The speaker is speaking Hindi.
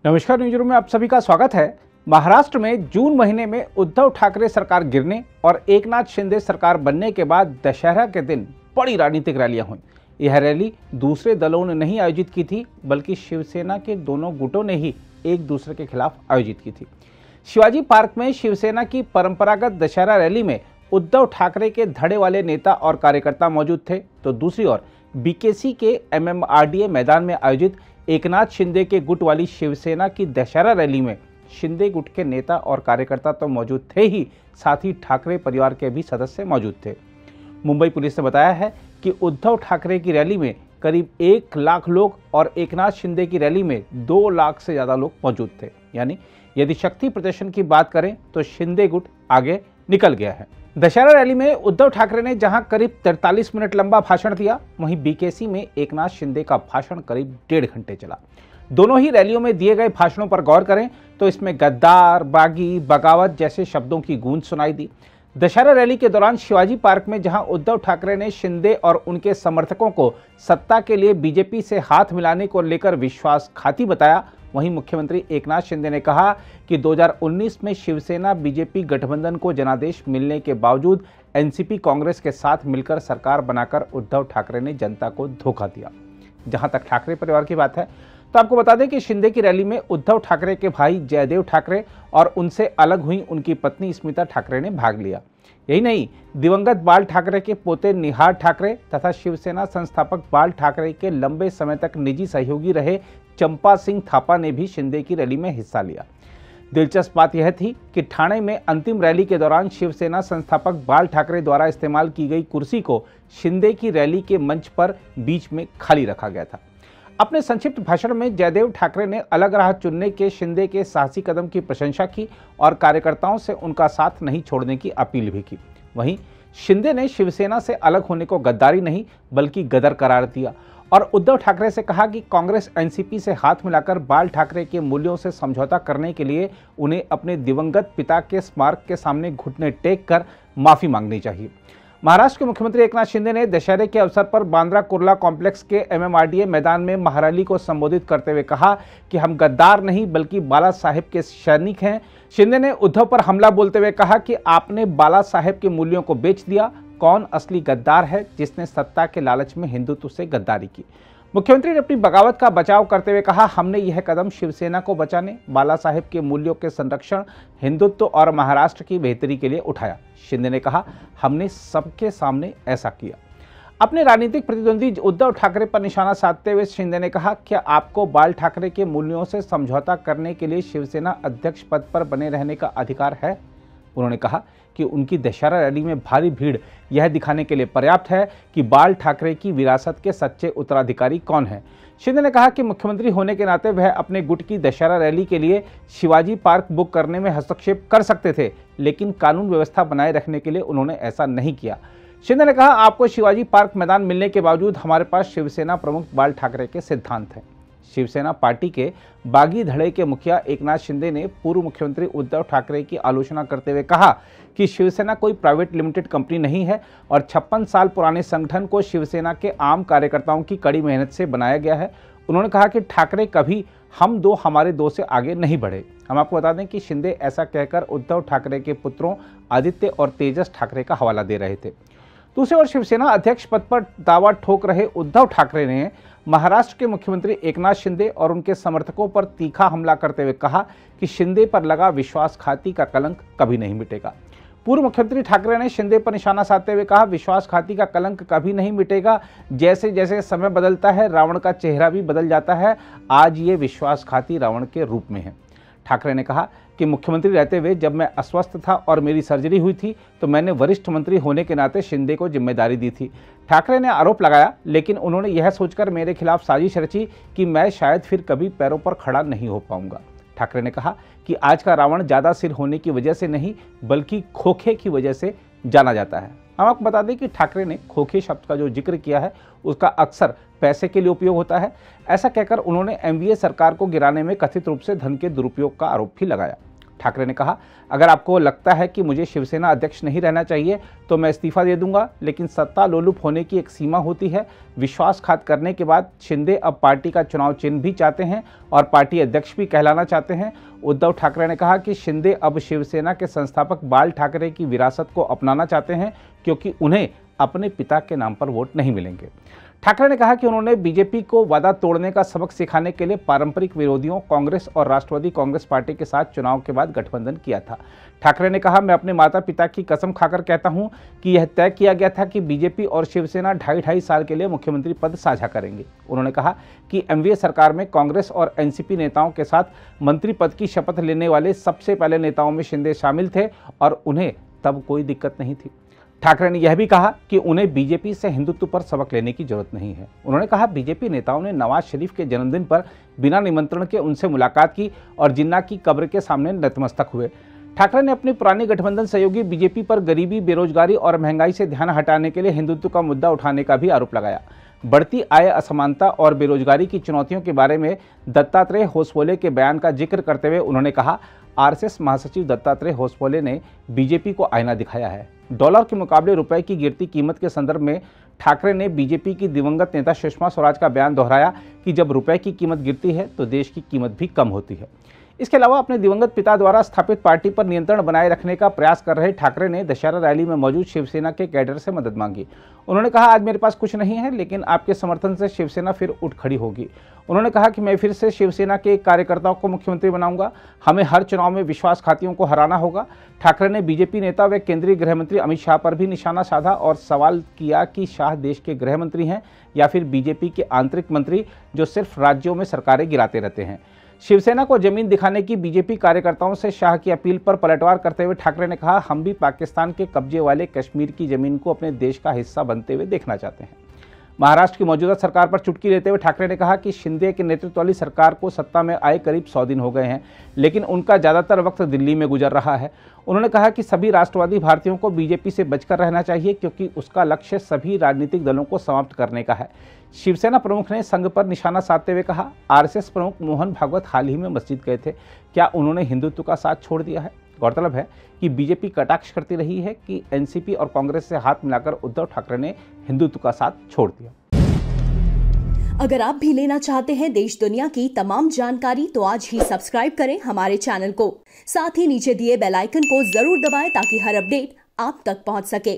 नमस्कार, न्यूज़ रूम में आप सभी का स्वागत है। महाराष्ट्र में जून महीने में उद्धव ठाकरे सरकार गिरने और एकनाथ शिंदे सरकार बनने के बाद दशहरा के दिन बड़ी राजनीतिक रैलियां हुई। यह रैली दूसरे दलों ने नहीं आयोजित की थी, बल्कि शिवसेना के दोनों गुटों ने ही एक दूसरे के खिलाफ आयोजित की थी। शिवाजी पार्क में शिवसेना की परंपरागत दशहरा रैली में उद्धव ठाकरे के धड़े वाले नेता और कार्यकर्ता मौजूद थे, तो दूसरी ओर बीकेसी के MMRDA मैदान में आयोजित एकनाथ शिंदे के गुट वाली शिवसेना की दशहरा रैली में शिंदे गुट के नेता और कार्यकर्ता तो मौजूद थे ही, साथ ही ठाकरे परिवार के भी सदस्य मौजूद थे। मुंबई पुलिस ने बताया है कि उद्धव ठाकरे की रैली में करीब 1 लाख लोग और एकनाथ शिंदे की रैली में 2 लाख से ज़्यादा लोग मौजूद थे। यानी यदि शक्ति प्रदर्शन की बात करें तो शिंदे गुट आगे निकल गया है। दशहरा रैली में उद्धव ठाकरे ने जहां करीब 43 मिनट लंबा भाषण दिया, वहीं बीकेसी में एकनाथ शिंदे का भाषण करीब 1.5 घंटे चला। दोनों ही रैलियों में दिए गए भाषणों पर गौर करें तो इसमें गद्दार, बागी, बगावत जैसे शब्दों की गूंज सुनाई दी। दशहरा रैली के दौरान शिवाजी पार्क में जहां उद्धव ठाकरे ने शिंदे और उनके समर्थकों को सत्ता के लिए बीजेपी से हाथ मिलाने को लेकर विश्वासघाती बताया, वहीं मुख्यमंत्री एकनाथ शिंदे ने कहा कि 2019 में शिवसेना बीजेपी गठबंधन को जनादेश मिलने के बावजूद एनसीपी कांग्रेस के साथ मिलकर सरकार बनाकर उद्धव ठाकरे ने जनता को धोखा दिया। जहां तक ठाकरे परिवार की बात है तो आपको बता दें कि शिंदे की रैली में उद्धव ठाकरे के भाई जयदेव ठाकरे और उनसे अलग हुई उनकी पत्नी स्मिता ठाकरे ने भाग लिया। यही नहीं, दिवंगत बाल ठाकरे के पोते निहार ठाकरे तथा शिवसेना संस्थापक बाल ठाकरे के लंबे समय तक निजी सहयोगी रहे चंपा सिंह थापा ने भी शिंदे की रैली में हिस्सा लिया। दिलचस्प बात यह थी कि ठाणे में अंतिम रैली के दौरान शिवसेना संस्थापक बाल ठाकरे द्वारा इस्तेमाल की गई कुर्सी को शिंदे की रैली के मंच पर बीच में खाली रखा गया था। अपने संक्षिप्त भाषण में जयदेव ठाकरे ने अलग राह चुनने के शिंदे के साहसी कदम की प्रशंसा की और कार्यकर्ताओं से उनका साथ नहीं छोड़ने की अपील भी की। वहीं शिंदे ने शिवसेना से अलग होने को गद्दारी नहीं बल्कि गदर करार दिया और उद्धव ठाकरे से कहा कि कांग्रेस एनसीपी से हाथ मिलाकर बाल ठाकरे के मूल्यों से समझौता करने के लिए उन्हें अपने दिवंगत पिता के स्मारक के सामने घुटने टेक कर माफी मांगनी चाहिए। महाराष्ट्र के मुख्यमंत्री एकनाथ शिंदे ने दशहरे के अवसर पर बांद्रा कुर्ला कॉम्प्लेक्स के MMRDA मैदान में महारैली को संबोधित करते हुए कहा कि हम गद्दार नहीं बल्कि बाला साहेब के सैनिक हैं। शिंदे ने उद्धव पर हमला बोलते हुए कहा कि आपने बाला साहेब के मूल्यों को बेच दिया। कौन असली गद्दार है जिसने सत्ता के लालच में हिंदुत्व से गद्दारी की। मुख्यमंत्री ने अपनी बगावत का बचाव करते हुए कहा, हमने यह कदम शिवसेना को बचाने, बाला साहेब के मूल्यों के संरक्षण, हिंदुत्व और महाराष्ट्र की बेहतरी के लिए उठाया। शिंदे ने कहा, हमने सबके सामने ऐसा किया। अपने राजनीतिक प्रतिद्वंदी उद्धव ठाकरे पर निशाना साधते हुए शिंदे ने कहा, क्या आपको बाल ठाकरे के मूल्यों से समझौता करने के लिए शिवसेना अध्यक्ष पद पर बने रहने का अधिकार है? उन्होंने कहा कि उनकी दशहरा रैली में भारी भीड़ यह दिखाने के लिए पर्याप्त है कि बाल ठाकरे की विरासत के सच्चे उत्तराधिकारी कौन हैं। शिंदे ने कहा कि मुख्यमंत्री होने के नाते वह अपने गुट की दशहरा रैली के लिए शिवाजी पार्क बुक करने में हस्तक्षेप कर सकते थे, लेकिन कानून व्यवस्था बनाए रखने के लिए उन्होंने ऐसा नहीं किया। शिंदे ने कहा, आपको शिवाजी पार्क मैदान मिलने के बावजूद हमारे पास शिवसेना प्रमुख बाल ठाकरे के सिद्धांत हैं। शिवसेना पार्टी के बागी धड़े के मुखिया एकनाथ शिंदे ने पूर्व मुख्यमंत्री उद्धव ठाकरे की आलोचना करते हुए कहा कि शिवसेना कोई प्राइवेट लिमिटेड कंपनी नहीं है और 56 साल पुराने संगठन को शिवसेना के आम कार्यकर्ताओं की कड़ी मेहनत से बनाया गया है। उन्होंने कहा कि ठाकरे कभी हम दो हमारे दो से आगे नहीं बढ़े। हम आपको बता दें कि शिंदे ऐसा कहकर उद्धव ठाकरे के पुत्रों आदित्य और तेजस ठाकरे का हवाला दे रहे थे। दूसरी ओर शिवसेना अध्यक्ष पद पर दावा ठोक रहे उद्धव ठाकरे ने महाराष्ट्र के मुख्यमंत्री एकनाथ शिंदे और उनके समर्थकों पर तीखा हमला करते हुए कहा कि शिंदे पर लगा विश्वासघाती का कलंक कभी नहीं मिटेगा। पूर्व मुख्यमंत्री ठाकरे ने शिंदे पर निशाना साधते हुए कहा, विश्वासघाती का कलंक कभी नहीं मिटेगा। जैसे जैसे समय बदलता है रावण का चेहरा भी बदल जाता है। आज ये विश्वासघाती रावण के रूप में है। ठाकरे ने कहा कि मुख्यमंत्री रहते हुए जब मैं अस्वस्थ था और मेरी सर्जरी हुई थी तो मैंने वरिष्ठ मंत्री होने के नाते शिंदे को जिम्मेदारी दी थी। ठाकरे ने आरोप लगाया, लेकिन उन्होंने यह सोचकर मेरे खिलाफ साजिश रची कि मैं शायद फिर कभी पैरों पर खड़ा नहीं हो पाऊंगा। ठाकरे ने कहा कि आज का रावण ज़्यादा सिर होने की वजह से नहीं बल्कि खोखे की वजह से जाना जाता है। हम आपको बता दें कि ठाकरे ने खोखे शब्द का जो जिक्र किया है उसका अक्सर पैसे के लिए उपयोग होता है। ऐसा कहकर उन्होंने एनडीए सरकार को गिराने में कथित रूप से धन के दुरुपयोग का आरोप भी लगाया। ठाकरे ने कहा, अगर आपको लगता है कि मुझे शिवसेना अध्यक्ष नहीं रहना चाहिए तो मैं इस्तीफा दे दूंगा, लेकिन सत्ता लोलुप होने की एक सीमा होती है। विश्वासघात करने के बाद शिंदे अब पार्टी का चुनाव चिन्ह भी चाहते हैं और पार्टी अध्यक्ष भी कहलाना चाहते हैं। उद्धव ठाकरे ने कहा कि शिंदे अब शिवसेना के संस्थापक बाल ठाकरे की विरासत को अपनाना चाहते हैं क्योंकि उन्हें अपने पिता के नाम पर वोट नहीं मिलेंगे। ठाकरे ने कहा कि उन्होंने बीजेपी को वादा तोड़ने का सबक सिखाने के लिए पारंपरिक विरोधियों कांग्रेस और राष्ट्रवादी कांग्रेस पार्टी के साथ चुनाव के बाद गठबंधन किया था। ठाकरे ने कहा, मैं अपने माता पिता की कसम खाकर कहता हूं कि यह तय किया गया था कि बीजेपी और शिवसेना 2.5 साल के लिए मुख्यमंत्री पद साझा करेंगे। उन्होंने कहा कि एनडीए सरकार में कांग्रेस और एनसीपी नेताओं के साथ मंत्री पद की शपथ लेने वाले सबसे पहले नेताओं में शिंदे शामिल थे और उन्हें तब कोई दिक्कत नहीं थी। ठाकरे ने यह भी कहा कि उन्हें बीजेपी से हिंदुत्व पर सबक लेने की जरूरत नहीं है। उन्होंने कहा, बीजेपी नेताओं ने नवाज शरीफ के जन्मदिन पर बिना निमंत्रण के उनसे मुलाकात की और जिन्ना की कब्र के सामने नतमस्तक हुए। ठाकरे ने अपनी पुरानी गठबंधन सहयोगी बीजेपी पर गरीबी, बेरोजगारी और महंगाई से ध्यान हटाने के लिए हिंदुत्व का मुद्दा उठाने का भी आरोप लगाया। बढ़ती आय, असमानता और बेरोजगारी की चुनौतियों के बारे में दत्तात्रेय होसबोले के बयान का जिक्र करते हुए उन्होंने कहा, आरएसएस महासचिव दत्तात्रेय होसबोले ने बीजेपी को आईना दिखाया है। डॉलर के मुकाबले रुपए की गिरती कीमत के संदर्भ में ठाकरे ने बीजेपी की दिवंगत नेता सुषमा स्वराज का बयान दोहराया कि जब रुपए की कीमत गिरती है तो देश की कीमत भी कम होती है। इसके अलावा अपने दिवंगत पिता द्वारा स्थापित पार्टी पर नियंत्रण बनाए रखने का प्रयास कर रहे ठाकरे ने दशहरा रैली में मौजूद शिवसेना के कैडर से मदद मांगी। उन्होंने कहा, आज मेरे पास कुछ नहीं है, लेकिन आपके समर्थन से शिवसेना फिर उठ खड़ी होगी। उन्होंने कहा कि मैं फिर से शिवसेना के कार्यकर्ताओं को मुख्यमंत्री बनाऊंगा। हमें हर चुनाव में विश्वासघातियों को हराना होगा। ठाकरे ने बीजेपी नेता व केंद्रीय गृह मंत्री अमित शाह पर भी निशाना साधा और सवाल किया कि शाह देश के गृह मंत्री हैं या फिर बीजेपी के आंतरिक मंत्री जो सिर्फ राज्यों में सरकारें गिराते रहते हैं। शिवसेना को जमीन दिखाने की बीजेपी कार्यकर्ताओं से शाह की अपील पर पलटवार करते हुए ठाकरे ने कहा, हम भी पाकिस्तान के कब्जे वाले कश्मीर की जमीन को अपने देश का हिस्सा बनते हुए देखना चाहते हैं। महाराष्ट्र की मौजूदा सरकार पर चुटकी लेते हुए ठाकरे ने कहा कि शिंदे के नेतृत्व वाली सरकार को सत्ता में आए करीब 100 दिन हो गए हैं, लेकिन उनका ज़्यादातर वक्त दिल्ली में गुजर रहा है। उन्होंने कहा कि सभी राष्ट्रवादी भारतीयों को बीजेपी से बचकर रहना चाहिए क्योंकि उसका लक्ष्य सभी राजनीतिक दलों को समाप्त करने का है। शिवसेना प्रमुख ने संघ पर निशाना साधते हुए कहा, आरएसएस प्रमुख मोहन भागवत हाल ही में मस्जिद गए थे, क्या उन्होंने हिंदुत्व का साथ छोड़ दिया है? गौरतलब है कि बीजेपी कटाक्ष करती रही है कि एनसीपी और कांग्रेस से हाथ मिलाकर उद्धव ठाकरे ने हिंदुत्व का साथ छोड़ दिया। अगर आप भी लेना चाहते हैं देश दुनिया की तमाम जानकारी तो आज ही सब्सक्राइब करें हमारे चैनल को। साथ ही नीचे दिए बेल आइकन को जरूर दबाएं ताकि हर अपडेट आप तक पहुंच सके।